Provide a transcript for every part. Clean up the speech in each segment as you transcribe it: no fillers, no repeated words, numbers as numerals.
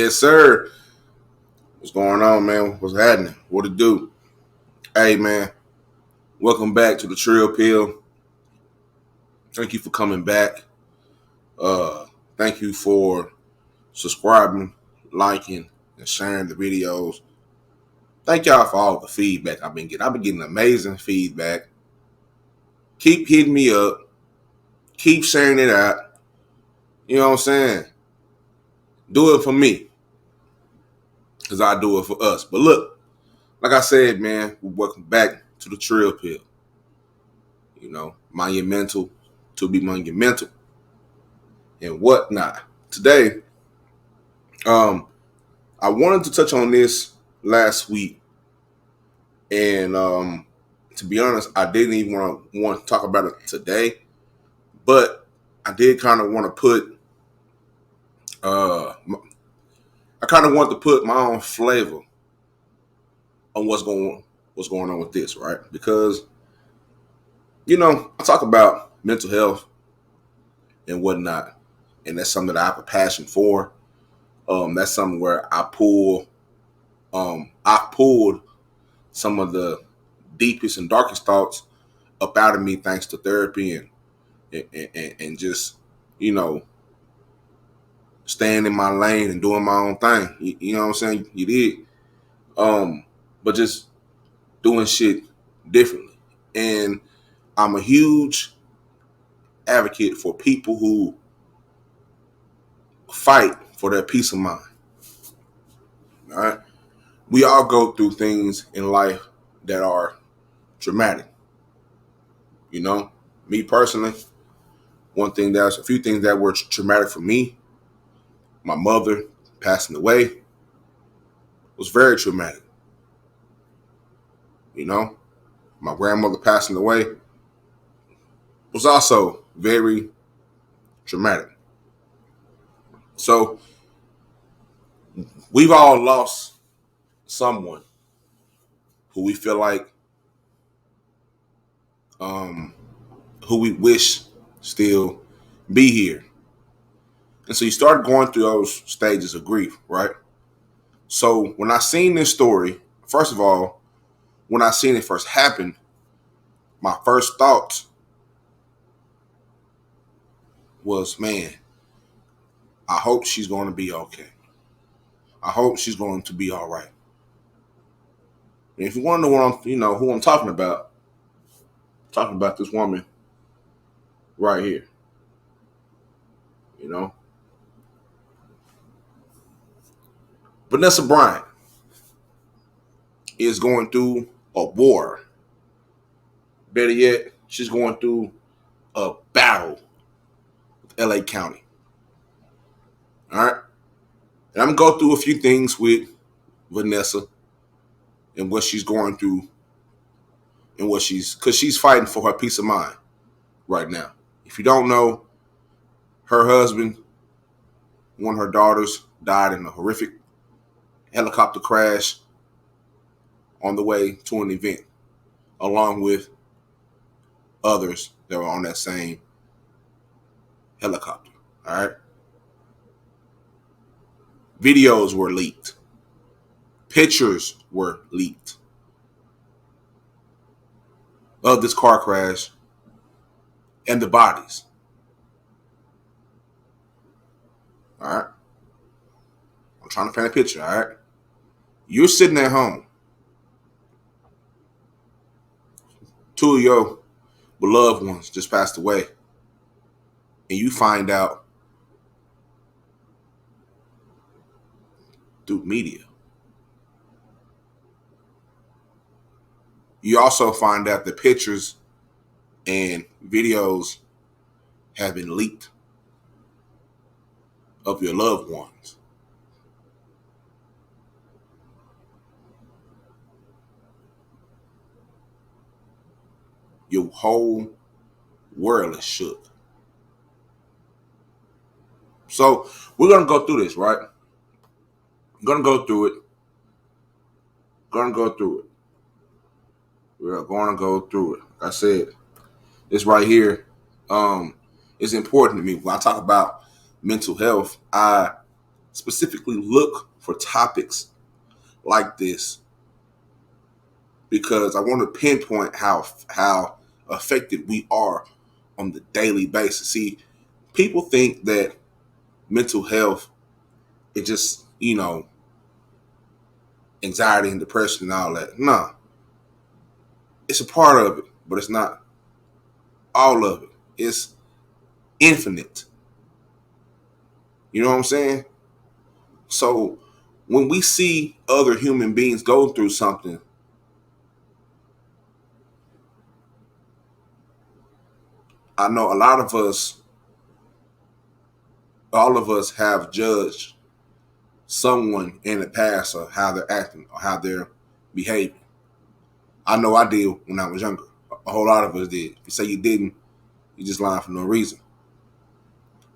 Yes, sir. What's going on, man? What's happening? What it do? Hey, man. Welcome back to the Trill Pill. Thank you for coming back. Thank you for subscribing, liking, and sharing the videos. Thank y'all for all the feedback I've been getting. I've been getting amazing feedback. Keep hitting me up. Keep sharing it out. You know what I'm saying? Do it for me. Because I do it for us. But look, like I said, man, welcome back to the Trill Pill. You know, mind your mental to be monumental and whatnot. Today, I wanted to touch on this last week, and to be honest, I didn't even want to talk about it today, but I did kind of want to put, I kind of want to put my own flavor on what's going on with this, right? Because I talk about mental health and whatnot, and that's something that I have a passion for. That's something where I pulled some of the deepest and darkest thoughts up out of me thanks to therapy and just, you know, staying in my lane and doing my own thing. You know what I'm saying? You did. But just doing shit differently. And I'm a huge advocate for people who fight for their peace of mind. All right. We all go through things in life that are traumatic. You know, me personally, a few things that were traumatic for me. My mother passing away was very traumatic. You know, my grandmother passing away was also very traumatic. So we've all lost someone who we feel like, who we wish still be here. And so you start going through those stages of grief, right? So when I seen this story, first of all, when I seen it first happen, my first thought was, man, I hope she's going to be okay. I hope she's going to be all right. And if you want to know who I'm talking about this woman right here. You know, Vanessa Bryant is going through a war. Better yet, she's going through a battle with LA County. All right. And I'm going to go through a few things with Vanessa and what she's going through and because she's fighting for her peace of mind right now. If you don't know, her husband, one of her daughters, died in a horrific helicopter crash on the way to an event, along with others that were on that same helicopter. All right. Videos were leaked. Pictures were leaked of this car crash and the bodies. All right. I'm trying to paint a picture. All right. You're sitting at home. Two of your beloved ones just passed away. And you find out through media. You also find out the pictures and videos have been leaked of your loved ones. Your whole world is shook. So we're going to go through this, right? I'm going to go through it. We're going to go through it. Like I said, this right here is important to me. When I talk about mental health, I specifically look for topics like this because I want to pinpoint how affected we are on the daily basis. See, people think that mental health is just, anxiety and depression and all that. Nah, it's a part of it, but it's not all of it. It's infinite. You know what I'm saying? So when we see other human beings go through something, I know all of us have judged someone in the past of how they're acting or how they're behaving. I know I did when I was younger. A whole lot of us did. If you say you didn't, you just lying for no reason.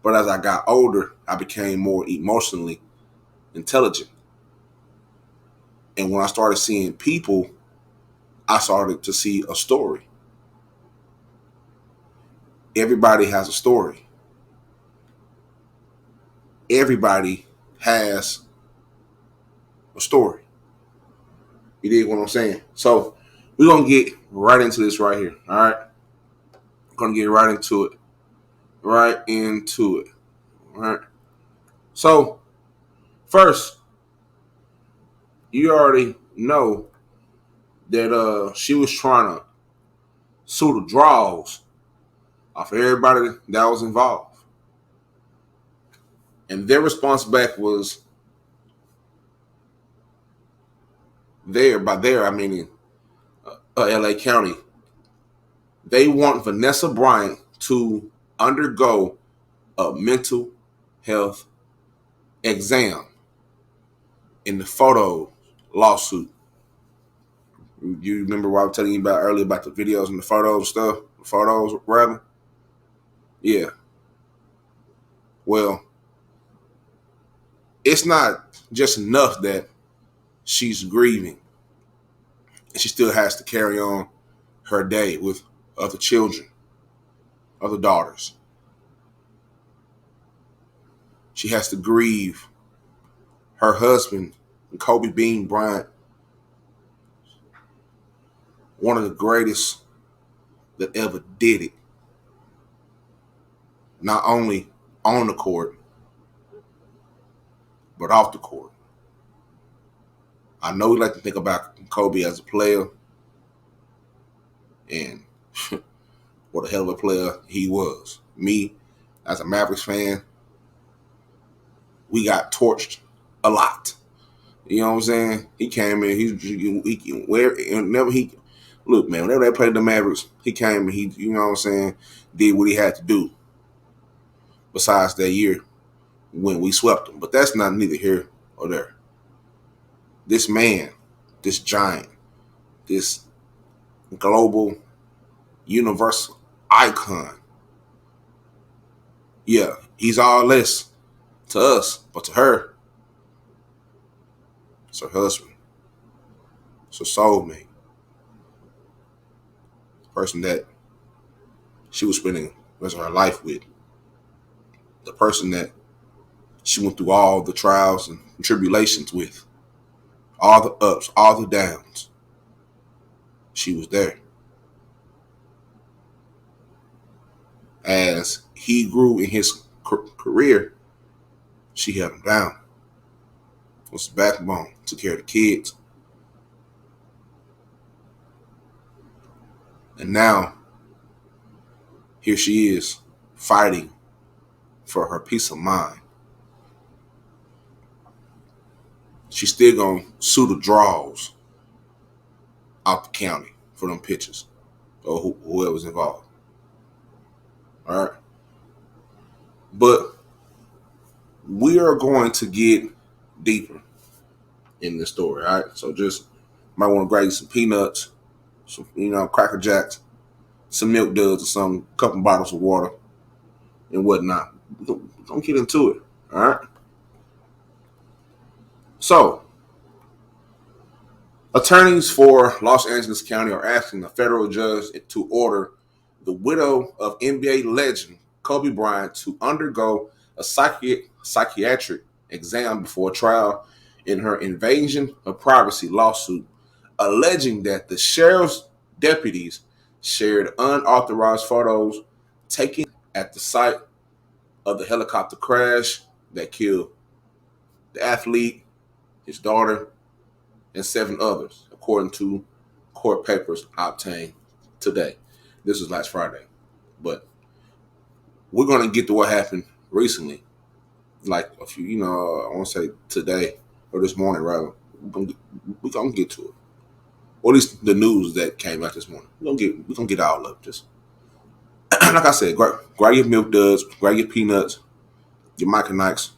But as I got older, I became more emotionally intelligent. And when I started seeing people, I started to see a story. Everybody has a story. Everybody has a story. You dig what I'm saying? So we're going to get right into this right here. All right. We're going to get right into it. Right into it. All right. So first, you already know that she was trying to sue the draws off of everybody that was involved. And their response back was there. By there, I mean LA County. They want Vanessa Bryant to undergo a mental health exam in the photo lawsuit. You remember what I was telling you about earlier about the videos and the photos and stuff? The photos, rather? Yeah. Well, it's not just enough that she's grieving. She still has to carry on her day with other children, other daughters. She has to grieve her husband, Kobe Bean Bryant, one of the greatest that ever did it. Not only on the court, but off the court. I know we like to think about Kobe as a player, and what a hell of a player he was. Me, as a Mavericks fan, we got torched a lot. You know what I'm saying? He came in. Whenever he look, man. Whenever they played the Mavericks, he came and he, you know what I'm saying, did what he had to do. Besides that year when we swept them, but that's not neither here or there. This man, this giant, this global, universal icon. Yeah, he's all this to us, but to her, it's her husband. It's her soulmate. The person that she was spending the rest of her life with. The person that she went through all the trials and tribulations with. All the ups, all the downs. She was there. As he grew in his career, she held him down. Was his backbone. Took care of the kids. And now, here she is fighting for her peace of mind. She's still going to sue the draws out the county for them pictures or whoever's involved. All right. But we are going to get deeper in this story. All right. So just might want to grab you some peanuts, some, Cracker Jacks, some Milk Duds or some couple bottles of water and whatnot. Don't get into it. All right. So, attorneys for Los Angeles County are asking a federal judge to order the widow of NBA legend Kobe Bryant to undergo a psychiatric exam before trial in her invasion of privacy lawsuit, alleging that the sheriff's deputies shared unauthorized photos taken at the site of the helicopter crash that killed the athlete, his daughter, and 7 others, according to court papers obtained today. This was last Friday. But we're going to get to what happened recently, like a few, I want to say today or this morning, rather. We're gonna get to it. Or at least the news that came out this morning. We're gonna get all of it. Just like I said, grab your milk duds, grab your peanuts, your micronikes,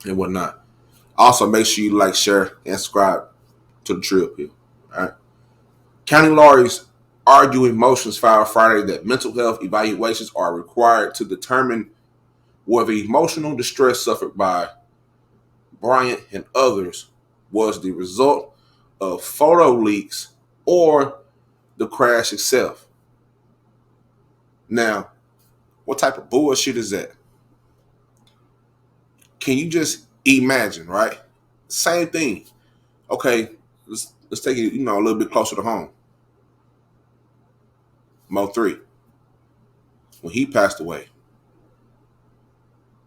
and whatnot. Also, make sure you like, share, and subscribe to the Trill Pill. All right. County lawyers argue in motions filed Friday that mental health evaluations are required to determine whether emotional distress suffered by Bryant and others was the result of photo leaks or the crash itself. Now, what type of bullshit is that? Can you just imagine, right? Same thing. Okay, let's take it, a little bit closer to home. Mo 3, when he passed away,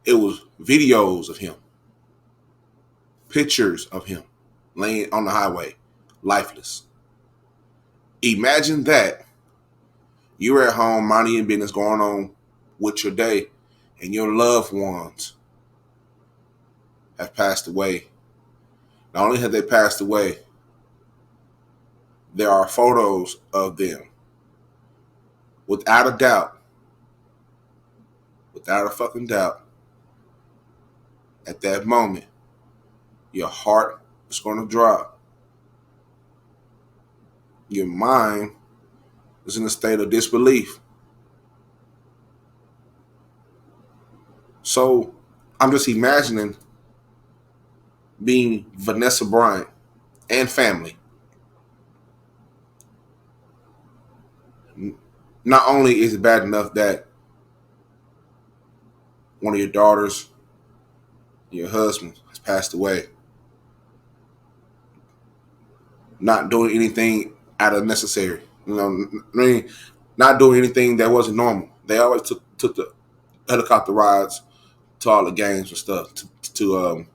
it was videos of him, pictures of him laying on the highway, lifeless. Imagine that you're at home, minding your business, going on with your day, and your loved ones have passed away. Not only have they passed away, there are photos of them. Without a doubt, without a fucking doubt, at that moment, your heart is going to drop. Your mind is in a state of disbelief. So I'm just imagining being Vanessa Bryant and family. Not only is it bad enough that one of your daughters, your husband, has passed away, not doing anything out of necessary. Not doing anything that wasn't normal. They always took the helicopter rides to all the games and stuff to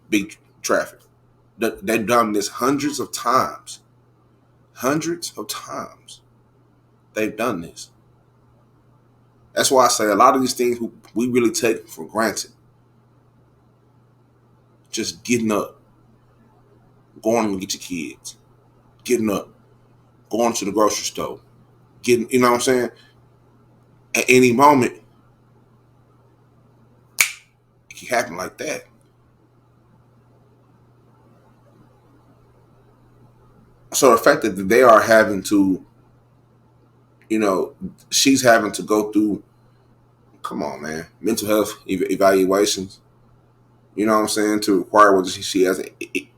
beat traffic. They've done this hundreds of times. Hundreds of times they've done this. That's why I say a lot of these things we really take for granted. Just getting up, going to get your kids, getting up, going to the grocery store, getting, you know what I'm saying? At any moment, it can happen like that. So the fact that they are having to, she's having to go through, come on, man, mental health evaluations, you know what I'm saying, to require whether she has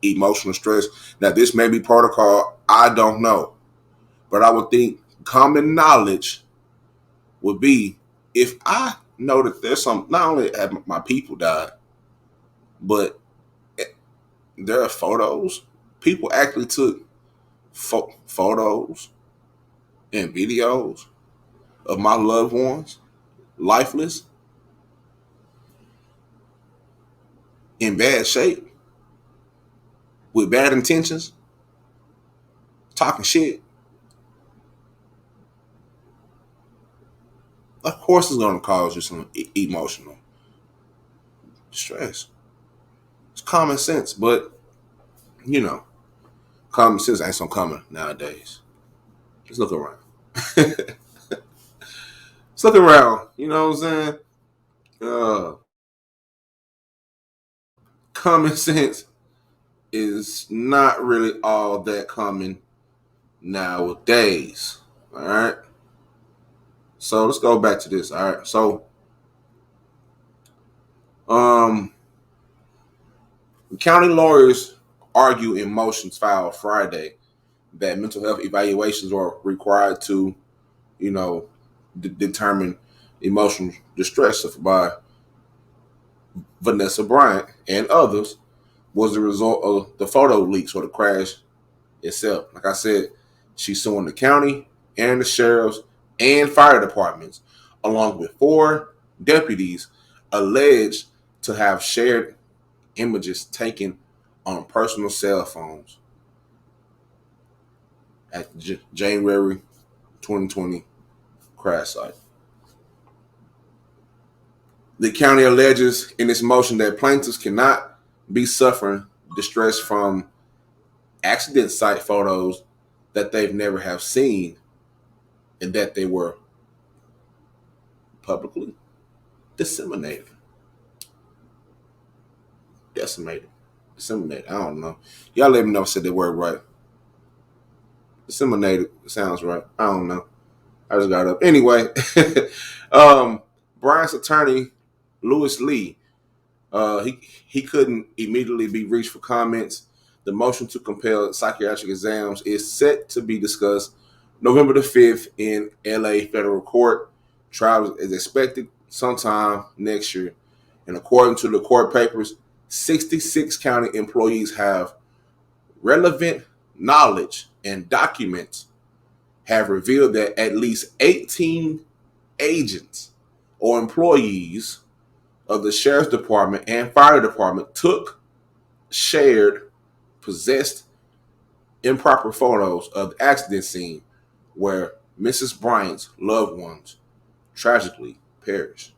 emotional stress. Now, this may be protocol, I don't know. But I would think common knowledge would be, if I know that there's not only have my people died, but there are photos. People actually took photos and videos of my loved ones, lifeless, in bad shape, with bad intentions, talking shit. Of course, it's going to cause you some emotional stress. It's common sense, but common sense ain't so common nowadays. Just look around. Just look around. You know what I'm saying? Common sense is not really all that common nowadays. All right. So let's go back to this. All right. So, um, county lawyers argue in motions filed Friday that mental health evaluations are required to, you know, determine emotional distress suffered by Vanessa Bryant and others was the result of the photo leaks or the crash itself. Like I said, she's suing the county and the sheriffs and fire departments, along with 4 deputies alleged to have shared images taken on personal cell phones at the January 2020 crash site. The county alleges in its motion that plaintiffs cannot be suffering distress from accident site photos that they've never have seen and that they were publicly disseminated. Decimated. Disseminated. I don't know. Y'all let me know if I said that word right. Disseminated sounds right. I don't know. I just got it up. Anyway, Bryant's attorney, Lewis Lee, he couldn't immediately be reached for comments. The motion to compel psychiatric exams is set to be discussed November the 5th in LA federal court. Trial is expected sometime next year. And according to the court papers, 66 county employees have relevant knowledge and documents have revealed that at least 18 agents or employees of the sheriff's department and fire department took, shared, possessed improper photos of the accident scene where Mrs. Bryant's loved ones tragically perished.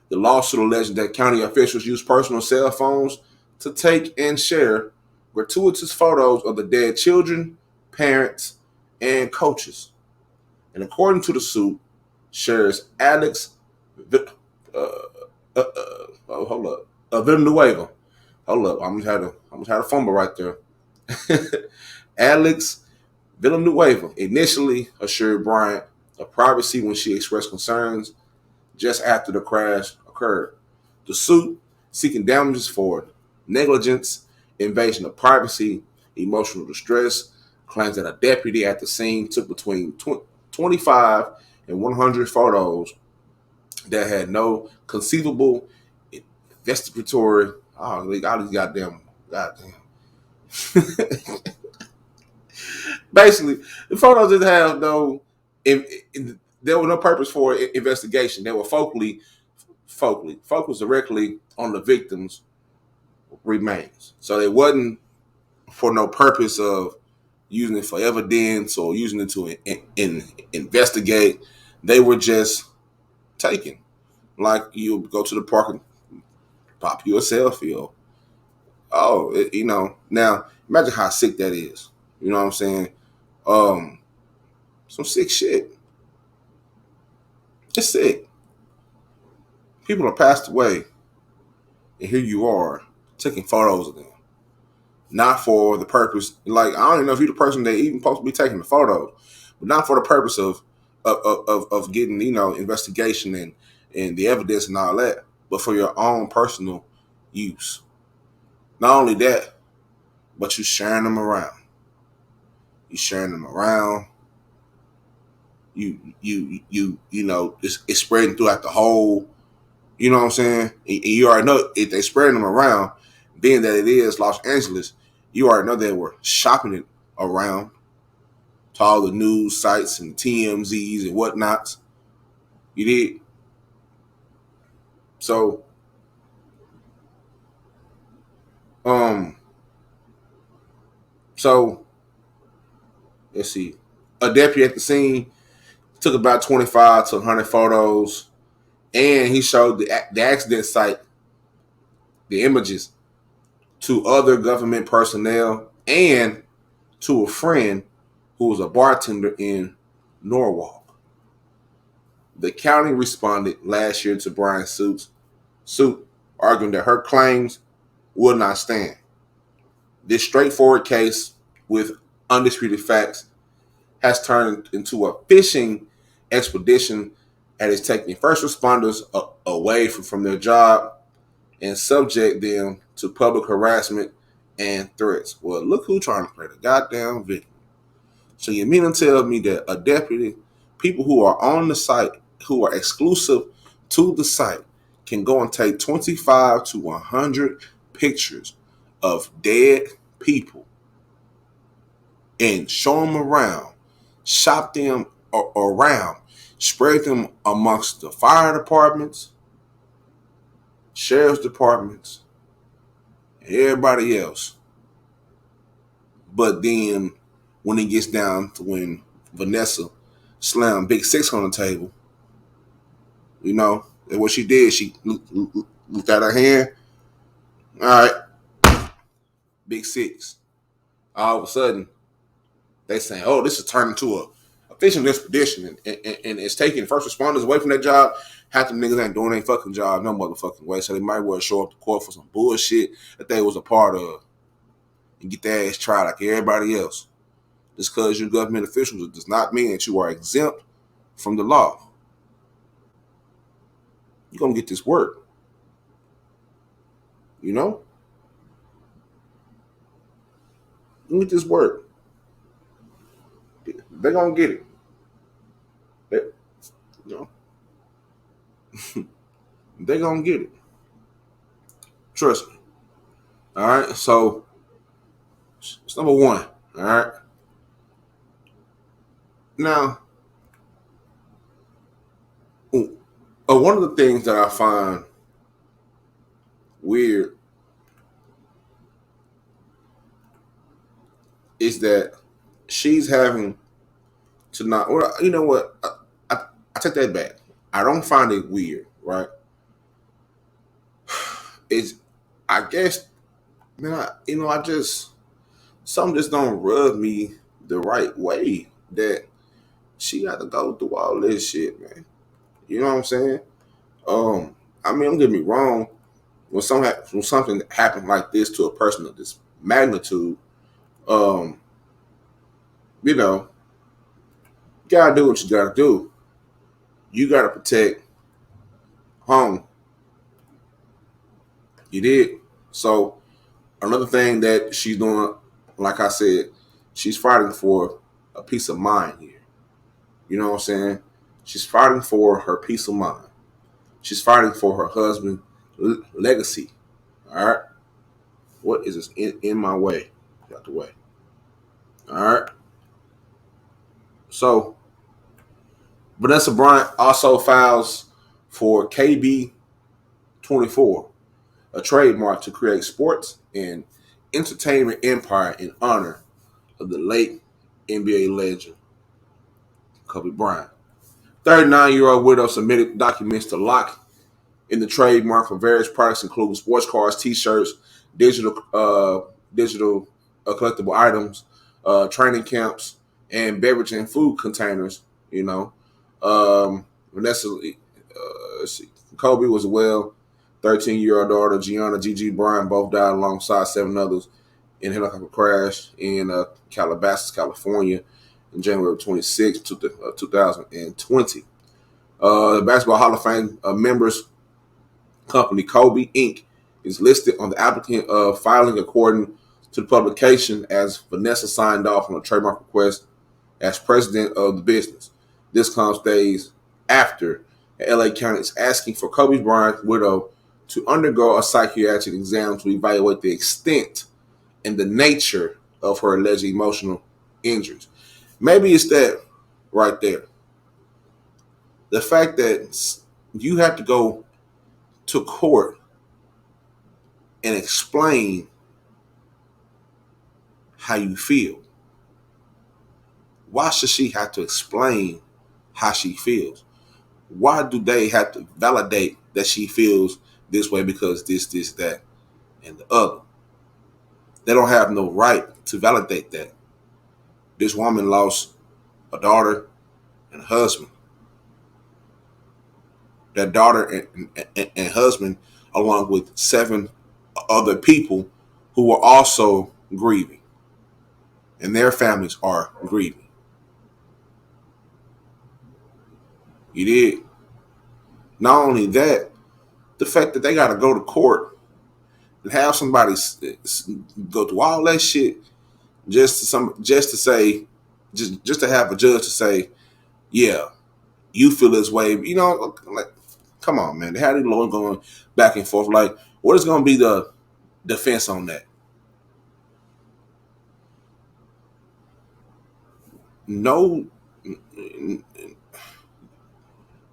The lawsuit alleges that county officials used personal cell phones to take and share gratuitous photos of the dead children, parents, and coaches. And according to the suit, sheriff Alex hold up. Villanueva. Hold up. I'm just had a fumble right there. Alex Villanueva initially assured Bryant of privacy when she expressed concerns just after the crash occurred. The suit, seeking damages for negligence, invasion of privacy, emotional distress, claims that a deputy at the scene took between 25 and 100 photos that had no conceivable investigatory. Oh, all these goddamn. Basically, the photos didn't have no. There was no purpose for investigation. They were focused directly on the victim's remains. So it wasn't for no purpose of using it for evidence or using it to investigate. They were just taken. Like you go to the park and pop you a selfie. Or, now imagine how sick that is. You know what I'm saying? Some sick shit. It's sick. People have passed away, and here you are taking photos of them. Not for the purpose, like I don't even know if you're the person that even supposed to be taking the photos, but not for the purpose of getting investigation and the evidence and all that, but for your own personal use. Not only that, but you sharing them around. You sharing them around. It's spreading throughout the whole. You know what I'm saying? And you already know if they spreading them around, being that it is Los Angeles, you already know they were shopping it around to all the news sites and TMZs and whatnots. You did. So, um, so let's see. A deputy at the scene took about 25 to 100 photos, and he showed the accident site, the images, to other government personnel and to a friend who was a bartender in Norwalk. The county responded last year to Bryant's suit, arguing that her claims would not stand. This straightforward case with undisputed facts has turned into a fishing expedition that is taking first responders away from their job and subject them to public harassment and threats. Well, look who's trying to play the goddamn victim. So you mean to tell me that a deputy, people who are on the site, who are exclusive to the site, can go and take 25 to 100 pictures of dead people and show them around, shop them around, spread them amongst the fire departments, sheriff's departments, and everybody else. But then when it gets down to when Vanessa slammed Big Six on the table, and what she did, she looked at her hand. All right, Big Six. All of a sudden, they saying, "Oh, this is turning into a fishing expedition, and it's taking first responders away from their job. Half them niggas ain't doing their fucking job no motherfucking way, so they might well show up to court for some bullshit that they was a part of and get their ass tried like everybody else. Just because you're government officials, it does not mean that you are exempt from the law. You're gonna get this work, you know. You get this work. They're gonna get it. They, you know, they're gonna get it. Trust me. All right. So it's number one. All right. Now, one of the things that I find weird is that she's having to not. Well, you know what? I take that back. I don't find it weird, right? It's, I guess, man. I just some just don't rub me the right way that she got to go through all this shit, man. You know what I'm saying? I mean, don't get me wrong. When something happened like this to a person of this magnitude, um, you know, you gotta do what you gotta do. You gotta protect home. You did. So another thing that she's doing, like I said, she's fighting for a peace of mind here. You know what I'm saying? She's fighting for her peace of mind. She's fighting for her husband's legacy. All right. What is this in my way? Get out the way. All right. So Vanessa Bryant also files for KB24, a trademark to create sports and entertainment empire in honor of the late NBA legend Kobe Bryant. 39-year-old widow submitted documents to lock in the trademark for various products, including sports cars, T-shirts, digital collectible items, training camps, and beverage and food containers. Vanessa, let's see, Kobe was well. 13-year-old daughter Gianna Gigi Bryant both died alongside seven others in a helicopter crash in Calabasas, California, in January 26, 2020. The Basketball Hall of Fame members company Kobe Inc. is listed on the applicant filing according to the publication as Vanessa signed off on a trademark request as president of the business. This comes days after LA County is asking for Kobe Bryant's widow to undergo a psychiatric exam to evaluate the extent and the nature of her alleged emotional injuries. Maybe it's that right there. The fact that you have to go to court and explain how you feel. Why should she have to explain how she feels? Why do they have to validate that she feels this way because this, that, and the other? They don't have no right to validate that. This woman lost a daughter and a husband. That daughter and husband, along with seven other people who were also grieving, and their families are grieving. You did. Not only that, the fact that they got to go to court and have somebody go through all that shit just to say, just to have a judge to say, yeah, you feel this way. Like, Come on, man. They had these lawyers going back and forth. Like, what is going to be the defense on that? No,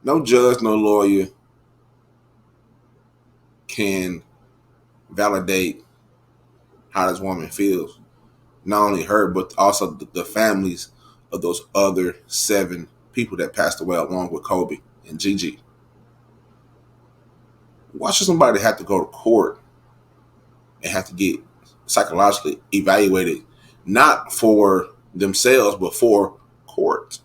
no judge, no lawyer can validate how this woman feels. Not only her, but also the families of those other 7 people that passed away along with Kobe and Gigi. Why should somebody have to go to court and have to get psychologically evaluated, not for themselves, but for court?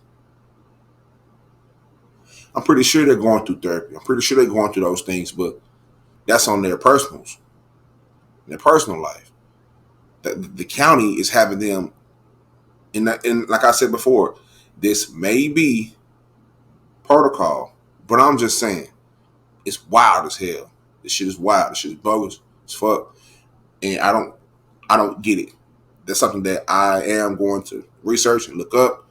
I'm pretty sure they're going through therapy. I'm pretty sure they're going through those things, but that's on their personals, their personal life. The county is having them, and like I said before, this may be protocol, but I'm just saying, it's wild as hell. This shit is wild. This shit is bogus as fuck, and I don't get it. That's something that I am going to research and look up,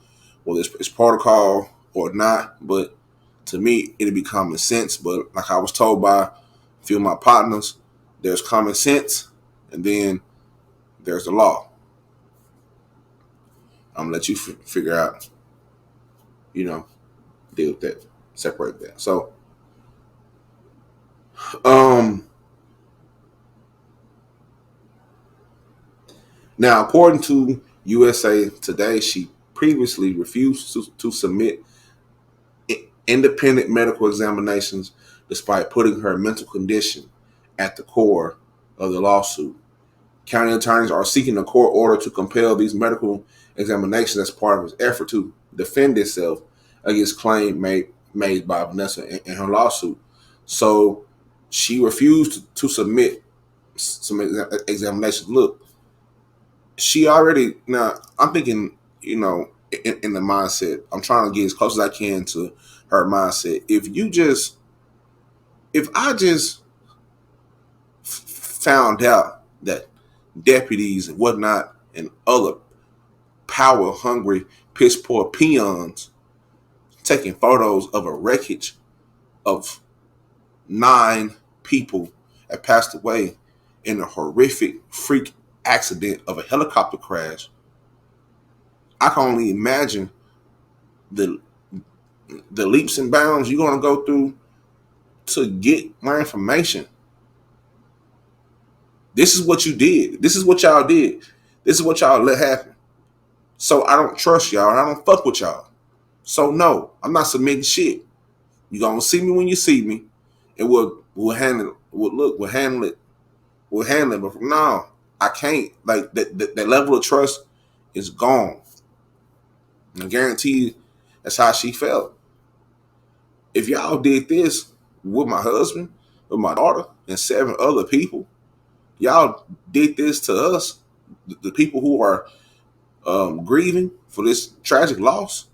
whether it's protocol or not. But to me, it'll be common sense. But like I was told by a few of my partners, there's common sense, and then there's the law. I'm gonna let you figure out, you know, deal with that, separate that. So, um, now according to USA Today, she previously refused to submit independent medical examinations despite putting her mental condition at the core of the lawsuit. County attorneys are seeking a court order to compel these medical examinations as part of its effort to defend itself against claims made by Vanessa in her lawsuit. So she refused to submit some examinations. Look, she already, now I'm thinking, in the mindset, I'm trying to get as close as I can to her mindset. If I just found out that deputies and whatnot and other power hungry, piss poor peons taking photos of a wreckage of 9 people that passed away in a horrific freak accident of a helicopter crash, I can only imagine the leaps and bounds you're gonna go through to get my information. This is what you did. This is what y'all did. This is what y'all let happen. So I don't trust y'all and I don't fuck with y'all. So no, I'm not submitting shit. You gonna see me when you see me, and we'll handle it. We'll handle it. We'll handle it. But no, I can't. Like that level of trust is gone. And I guarantee you, that's how she felt. If y'all did this with my husband, with my daughter, and 7 other people, y'all did this to us, the people who are grieving for this tragic loss.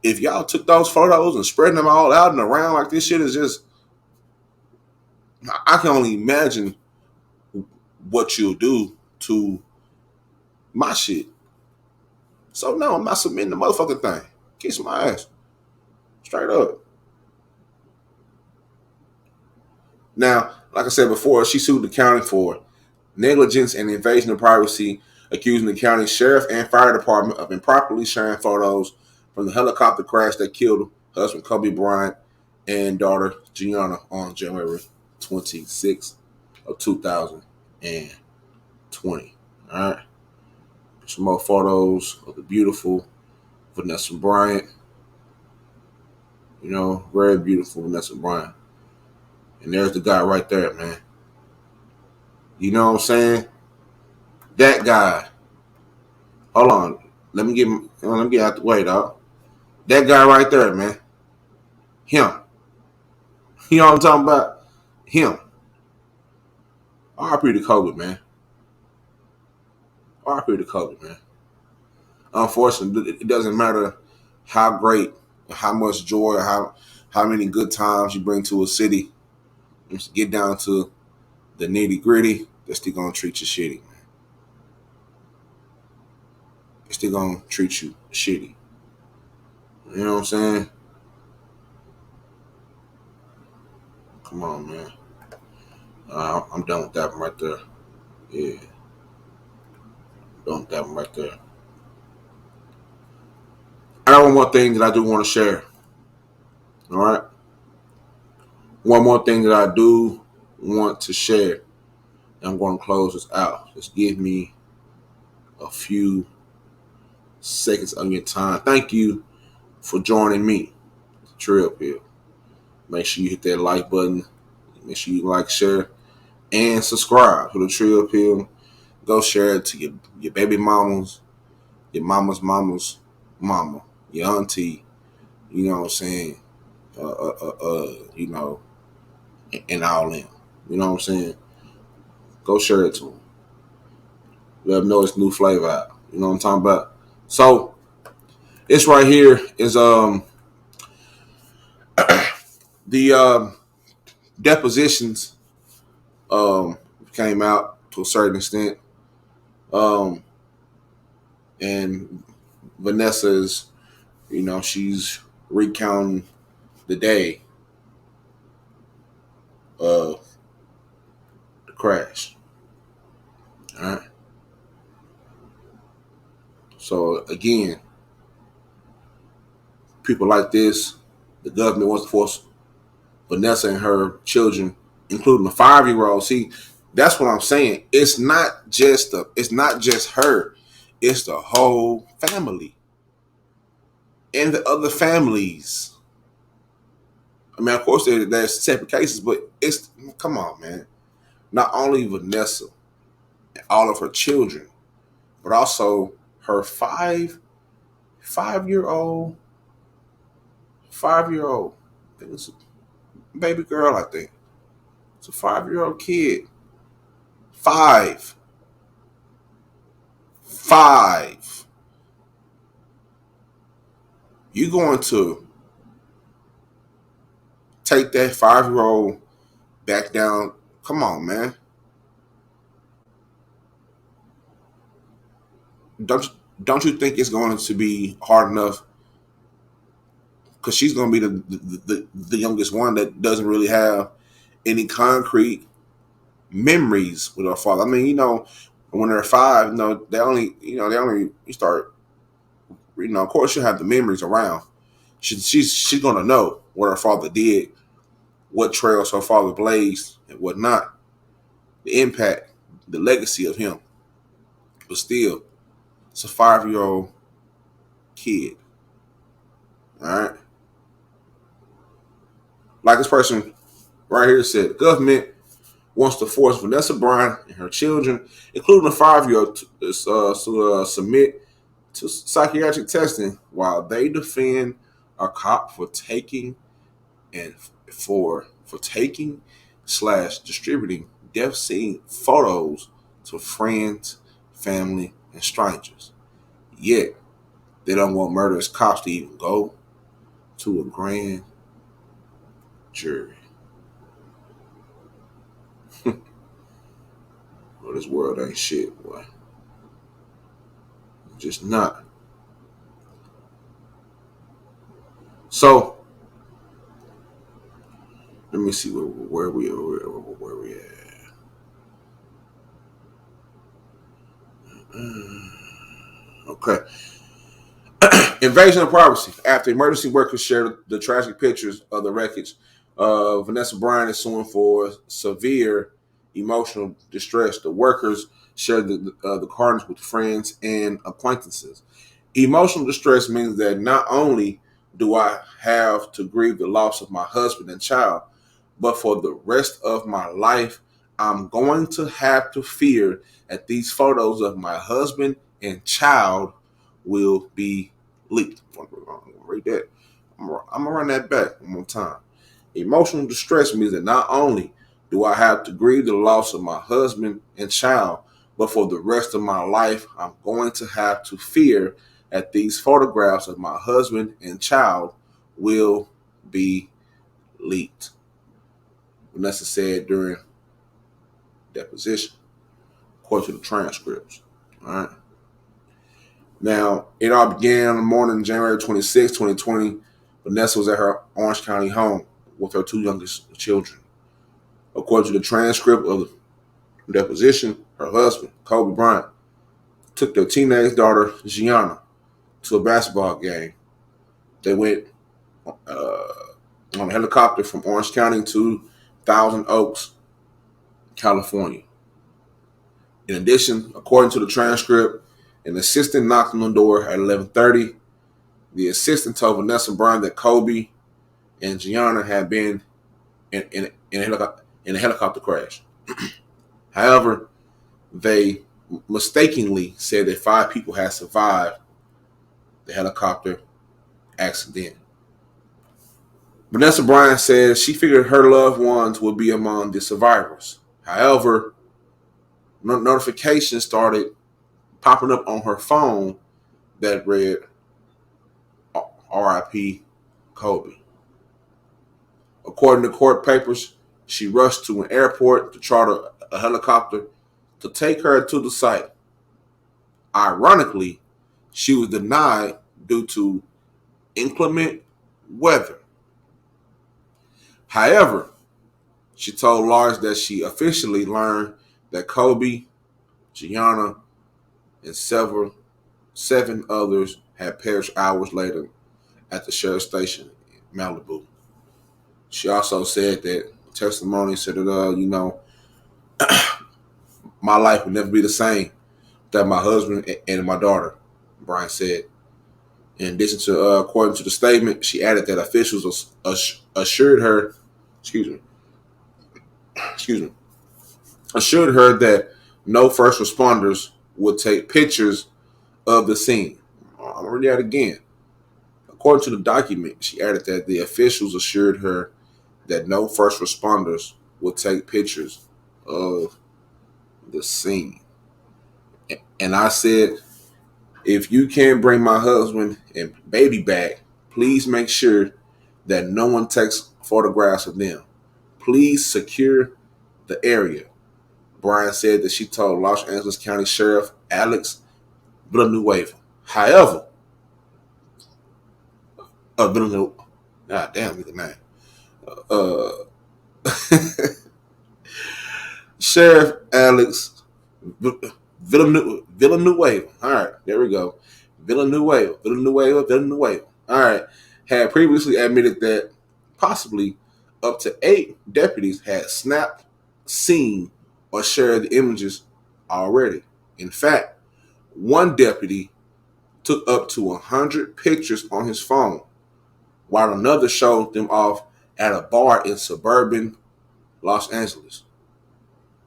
If y'all took those photos and spreading them all out and around like this shit is just, I can only imagine what you'll do to my shit. So no, I'm not submitting the motherfucking thing. Kiss my ass. Straight up. Now, like I said before, she sued the county for negligence and invasion of privacy, accusing the county sheriff and fire department of improperly sharing photos from the helicopter crash that killed husband Kobe Bryant and daughter Gianna on January 26th of 2020. All right. Some more photos of the beautiful Vanessa Bryant. Very beautiful Vanessa Bryant. And there's the guy right there, man. You know what I'm saying? That guy. Hold on. Let me get out the way, dog. That guy right there, man. Him. You know what I'm talking about? Him. RP to Kobe, man. RP to Kobe, man. Unfortunately, it doesn't matter how great, how much joy, how many good times you bring to a city. Just get down to the nitty gritty. They're still gonna treat you shitty, man. They're still gonna treat you shitty. You know what I'm saying? Come on, man. I'm done with that one right there. Yeah, done with that one right there. I got one more thing that I do want to share. All right. One more thing that I do want to share. I'm going to close this out. Just give me a few seconds of your time. Thank you for joining me, Trill Pill. Make sure you hit that like button. Make sure you like, share, and subscribe to the Trill Pill. Go share it to your baby mamas, your mama's mama, your auntie. You know what I'm saying? You know, and all them. You know what I'm saying? Go share it to them. Let them know it's new flavor out. You know what I'm talking about? So it's right here is the depositions came out to a certain extent. Um and Vanessa is, she's recounting the day of the crash. All right. So again, people like this, the government wants to force Vanessa and her children, including the 5-year old. See, that's what I'm saying. It's not just her. It's the whole family and the other families. I mean, of course, there's separate cases, but come on, man. Not only Vanessa and all of her children, but also her five year old, 5-year-old. I think it's a baby girl. I think it's a 5-year-old kid. Five. Five. You going to take that 5-year-old back down? Come on, man. Don't don't you think it's going to be hard enough? Because she's going to be the youngest one that doesn't really have any concrete memories with her father. I mean, when they're 5, you start, of course she'll have the memories around. She's gonna know what her father did, what trails her father blazed, and whatnot. The impact, the legacy of him. But still, it's a 5-year old kid. All right. Like this person right here said, the government wants to force Vanessa Bryant and her children, including the 5-year-old, to submit to psychiatric testing while they defend a cop for taking and for taking slash distributing death scene photos to friends, family, and strangers. Yet they don't want murderous cops to even go to a grand jury. Well, this world ain't shit, boy. Just not. So let me see where we at. Okay. Invasion of privacy. After emergency workers shared the tragic pictures of the wreckage, Vanessa Bryant is suing for severe emotional distress. The workers shared the carnage with friends and acquaintances. Emotional distress means that not only do I have to grieve the loss of my husband and child, but for the rest of my life, I'm going to have to fear that these photos of my husband and child will be leaked. I'm gonna read that. I'm gonna run that back one more time. Emotional distress means that not only do I have to grieve the loss of my husband and child, but for the rest of my life, I'm going to have to fear that these photographs of my husband and child will be leaked. Vanessa said during deposition, according to the transcripts. All right. Now, it all began on the morning of January 26, 2020. Vanessa was at her Orange County home with her 2 youngest children. According to the transcript of the deposition, her husband, Kobe Bryant, took their teenage daughter, Gianna, to a basketball game. They went on a helicopter from Orange County to Thousand Oaks, California. In addition, according to the transcript, an assistant knocked on the door at 11:30. The assistant told Vanessa Bryant that Kobe and Gianna had been in a helicopter crash. However, they mistakenly said that 5 people had survived the helicopter accident. Vanessa Bryant says she figured her loved ones would be among the survivors. However, notifications started popping up on her phone that read RIP Kobe. According to court papers, she rushed to an airport to charter a helicopter to take her to the site. Ironically, she was denied due to inclement weather. However, she told lawyers that she officially learned that Kobe, Gianna, and seven others had perished hours later at the sheriff's station in Malibu. She also said that testimony said that, my life would never be the same that my husband and my daughter, Bryant said. In addition to, according to the statement, she added that officials assured her, excuse me, assured her that no first responders would take pictures of the scene. I'm going to read that again. According to the document, she added that the officials assured her that no first responders would take pictures of the scene. And I said, if you can't bring my husband and baby back, please make sure that no one takes photographs of them. Please secure the area. Bryant said that she told Los Angeles County Sheriff Alex Villanueva. However, Villanueva, God damn, look at the name. Sheriff Alex Villanueva. All right, there we go. Villanueva. All right, had previously admitted that possibly up to 8 deputies had snapped, seen, or shared the images already. In fact, one deputy took up to 100 pictures on his phone, while another showed them off at a bar in suburban Los Angeles.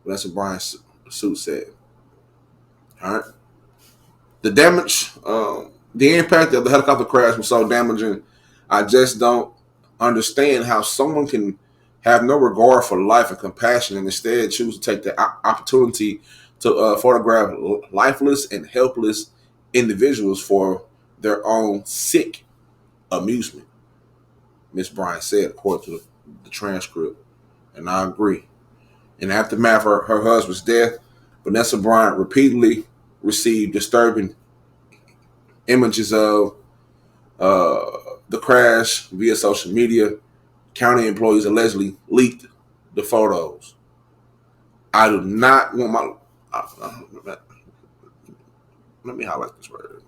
Vanessa Bryant's suit said. All right. The damage, the impact of the helicopter crash was so damaging. I just don't understand how someone can have no regard for life and compassion and instead choose to take the opportunity to photograph lifeless and helpless individuals for their own sick amusement. Miss Bryant said, according to the transcript, and I agree. In the aftermath of her husband's death, Vanessa Bryant repeatedly received disturbing images of the crash via social media. County employees allegedly leaked the photos. I do not want my. Let me highlight this word.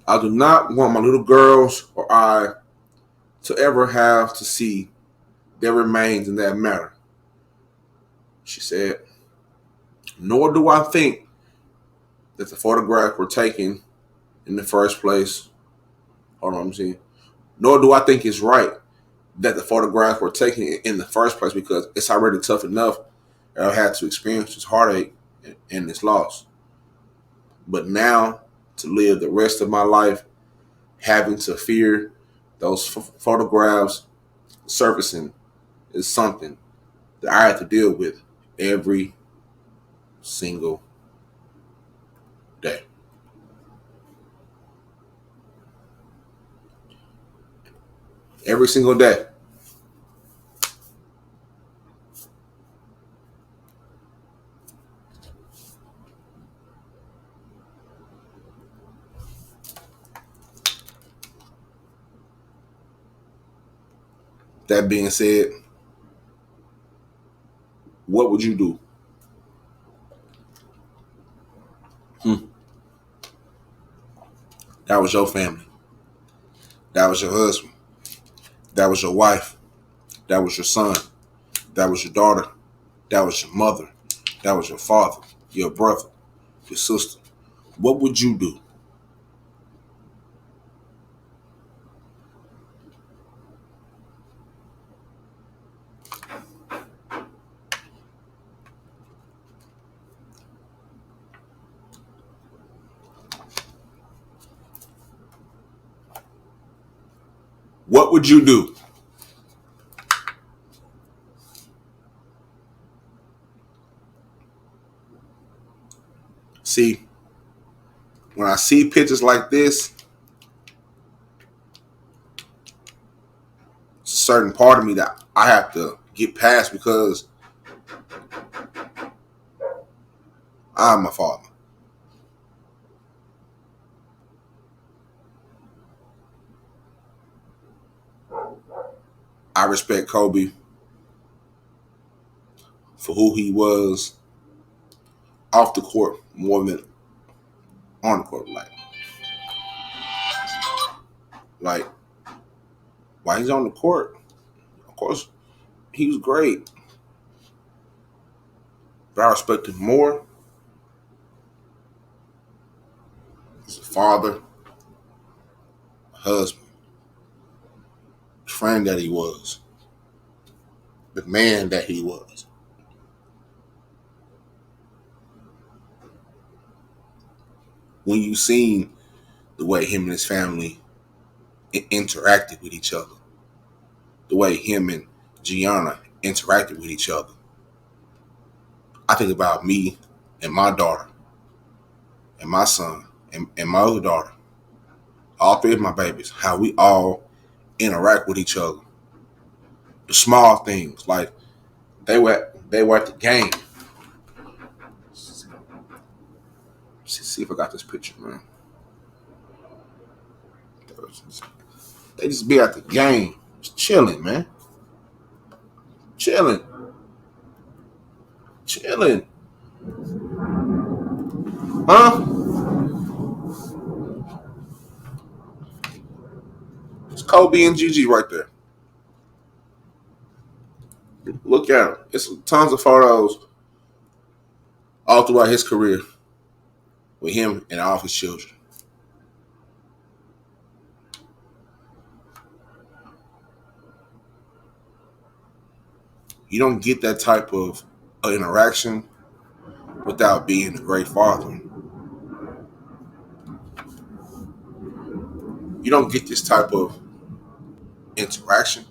I do not want my little girls or I to ever have to see their remains in that manner, she said. Nor do I think that the photographs were taken in the first place. Hold on, I'm seeing. Nor do I think it's right that the photographs were taken in the first place because it's already tough enough that I had to experience this heartache and this loss. But now to live the rest of my life having to fear those photographs surfacing is something that I have to deal with every single day. Every single day. That being said, what would you do? That was your family. That was your husband. That was your wife. That was your son. That was your daughter. That was your mother. That was your father, your brother, your sister. What would you do? What would you do? See, when I see pictures like this, it's a certain part of me that I have to get past because I'm my father. I respect Kobe for who he was off the court more than on the court. Like while he's on the court, of course, he was great. But I respect him more as a father, a husband, friend that he was, the man that he was. When you seen the way him and his family interacted with each other, the way him and Gianna interacted with each other, I think about me and my daughter and my son and my other daughter, all three of my babies, how we all interact with each other. The small things, like they were at the game. See if I got this picture, man. They just be at the game, just chilling, man, chilling, chilling, huh? It's Kobe and Gigi right there. Look at him. It's tons of photos all throughout his career with him and all of his children. You don't get that type of interaction without being a great father. You don't get this type of interaction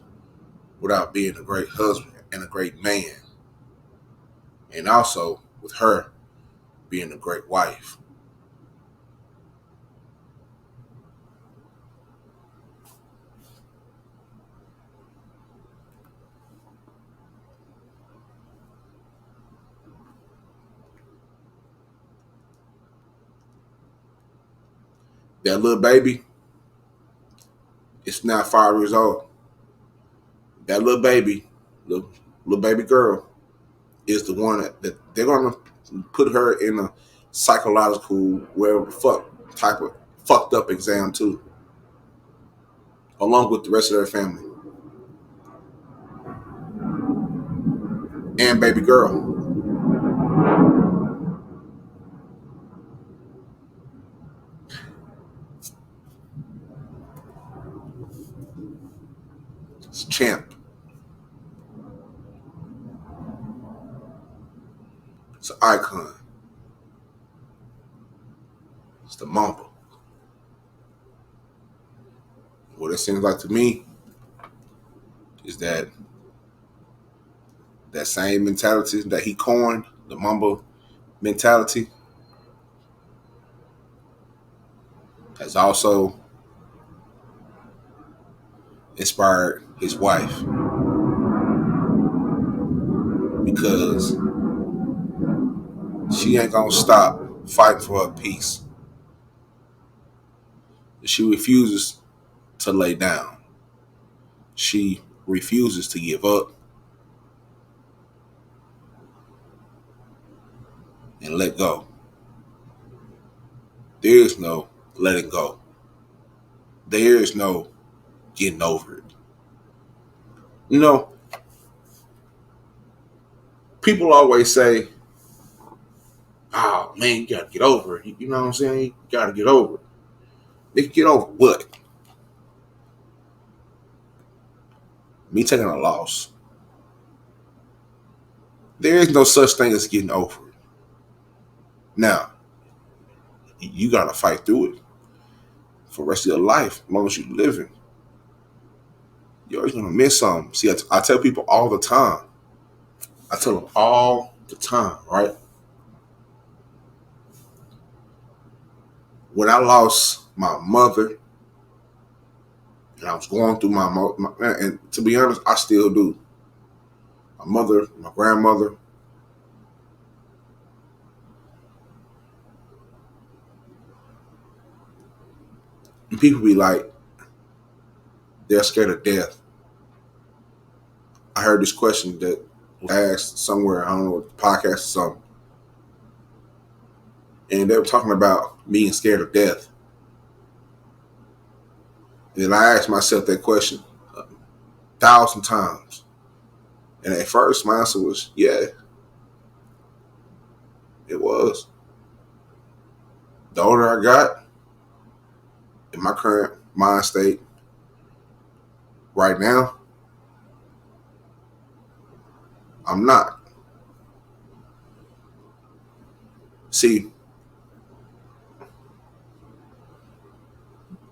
without being a great husband and a great man. And also with her being a great wife. That little baby is now 5 years old. That little baby, little baby girl, is the one that they're gonna put her in a psychological wherever the fuck type of fucked up exam too, along with the rest of their family and baby girl. It's champ. It's an icon. It's the mamba. What it seems like to me is that same mentality that he coined, the mamba mentality, has also inspired his wife because she ain't gonna stop fighting for her peace. She refuses to lay down. She refuses to give up. and let go. There is no letting go. There is no getting over it. You know, people always say, oh man, you gotta get over it. You know what I'm saying? You gotta get over it. They can get over what? Me taking a loss. There is no such thing as getting over it. Now, you gotta fight through it for the rest of your life, as long as you're living. You're always gonna miss something. See, I tell people all the time. I tell them all the time, right? When I lost my mother, and I was going through my and to be honest, I still do. My mother, my grandmother, and people be like, they're scared of death. I heard this question that was asked somewhere, I don't know, podcast or something, and they were talking about being scared of death. And then I asked myself that question 1,000 times. And at first, my answer was, yeah, it was. The older I got, in my current mind state right now, I'm not. See,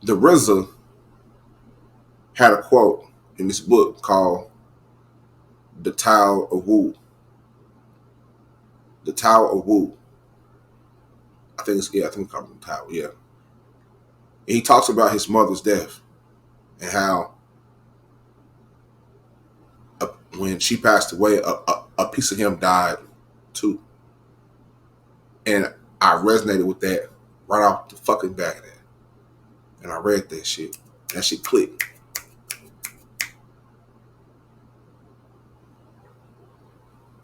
the RZA had a quote in this book called The Tao of Wu. The Tao of Wu. I think it's called The Tao, yeah. And he talks about his mother's death and how when she passed away, a piece of him died too. And I resonated with that right off the fucking back of that. And I read that shit. That shit clicked.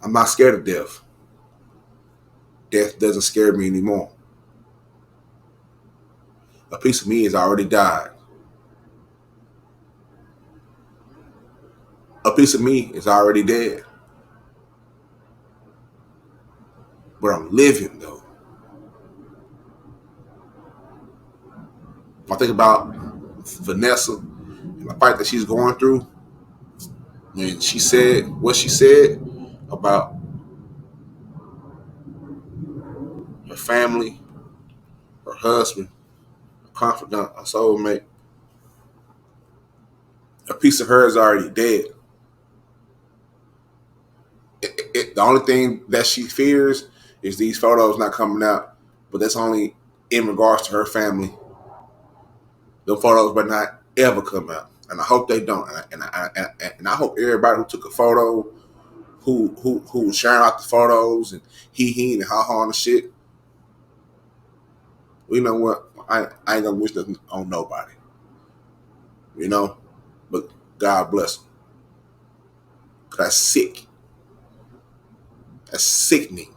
I'm not scared of death. Death doesn't scare me anymore. A piece of me has already died. A piece of me is already dead. But I'm living though. I think about Vanessa and the fight that she's going through. When she said what she said about her family, her husband, her confidant, her soulmate, a piece of her is already dead. The only thing that she fears is these photos not coming out, but that's only in regards to her family. The photos better not ever come out, and I hope they don't. And I hope everybody who took a photo, who was sharing out the photos and he and ha ha and shit. Well, you know what? I ain't gonna wish nothing on nobody, you know. But God bless them. Cause that's sick. That's sickening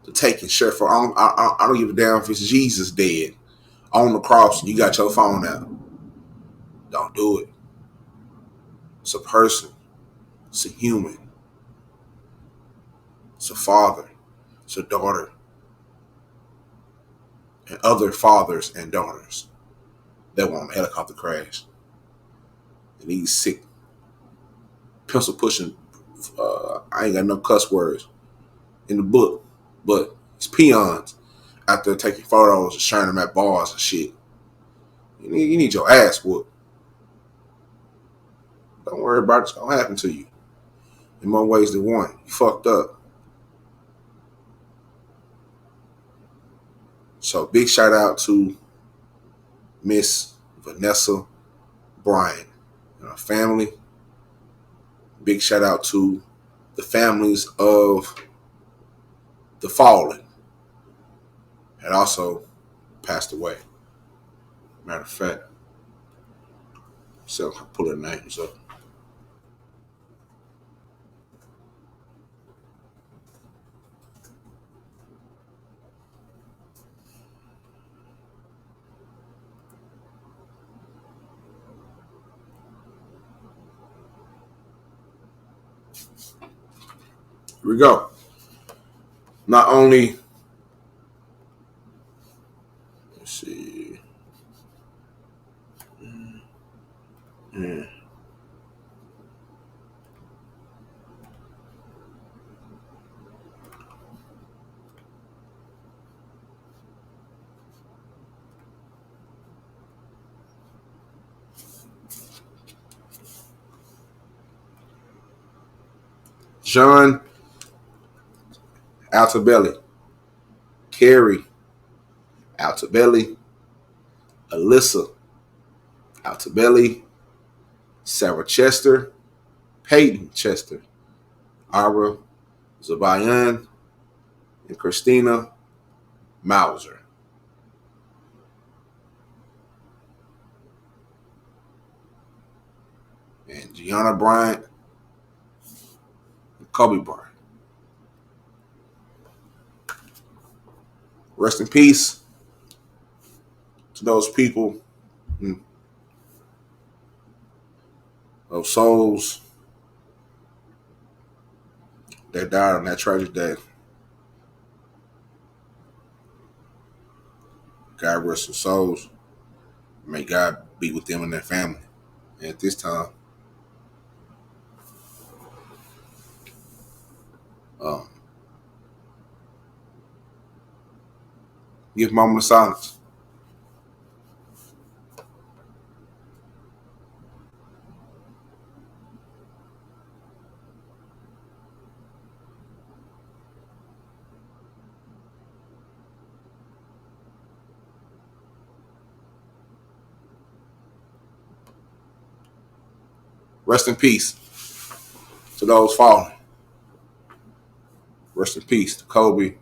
to take and share for. I don't give a damn if it's Jesus dead on the cross and you got your phone out. Don't do it. It's a person. It's a human. It's a father. It's a daughter. And other fathers and daughters that were on a helicopter crash. And these sick, pencil pushing, I ain't got no cuss words in the book, but it's peons out there taking photos and sharing them at bars and shit. You need your ass whooped. Don't worry about it. It's going to happen to you in more ways than one. You fucked up. So big shout out to Miss Vanessa Bryant and her family. Big shout out to the families of the fallen that also passed away. Matter of fact, so I'll pull their names up. Here we go. Not only, let's see. Yeah. John Altabelli, Carrie Altabelli, Alyssa Altabelli, Sarah Chester, Peyton Chester, Ara Zabayan, and Christina Mauser. And Gianna Bryant and Kobe Bryant. Rest in peace to those people, those souls that died on that tragic day. God rest their souls. May God be with them and their family. And at this time, um, give a moment of silence. Rest in peace to those fallen. Rest in peace to Kobe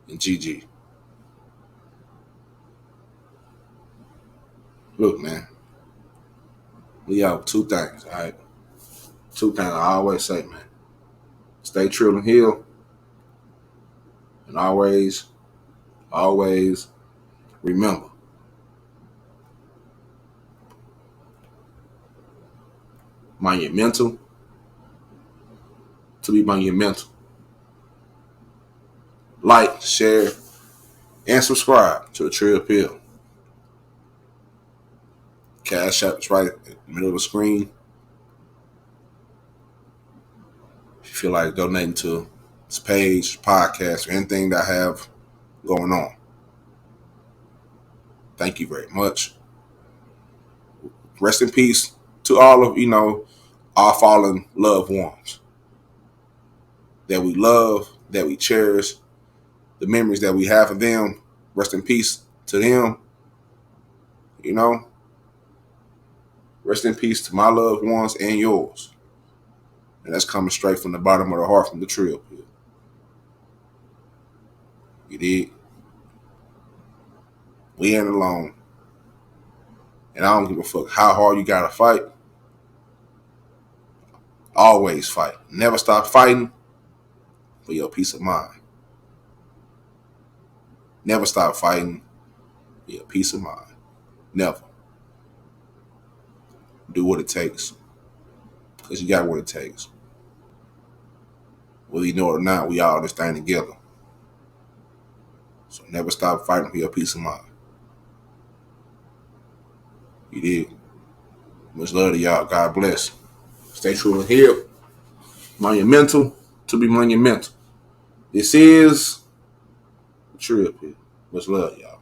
and Gigi. Look, man, we have two things, all right? Two things I always say, man. Stay true and heal. And always, always remember, mind your mental to be monumental. Like, share, and subscribe to the Trill Pill. Cash App is right in the middle of the screen. If you feel like donating to this page, podcast, or anything that I have going on, thank you very much. Rest in peace to all of, our fallen loved ones that we love, that we cherish, the memories that we have of them. Rest in peace to them. Rest in peace to my loved ones and yours. And that's coming straight from the bottom of the heart from the Trill Pill. You did. We ain't alone. And I don't give a fuck how hard you gotta fight. Always fight. Never stop fighting for your peace of mind. Never stop fighting for your peace of mind. Never. Do what it takes. Because you got what it takes. Whether you know it or not, we all in this thing together. So never stop fighting for your peace of mind. You did. Much love to y'all. God bless. Stay true and heal. Monumental to be monumental. This is the Trill Pill. Much love, y'all.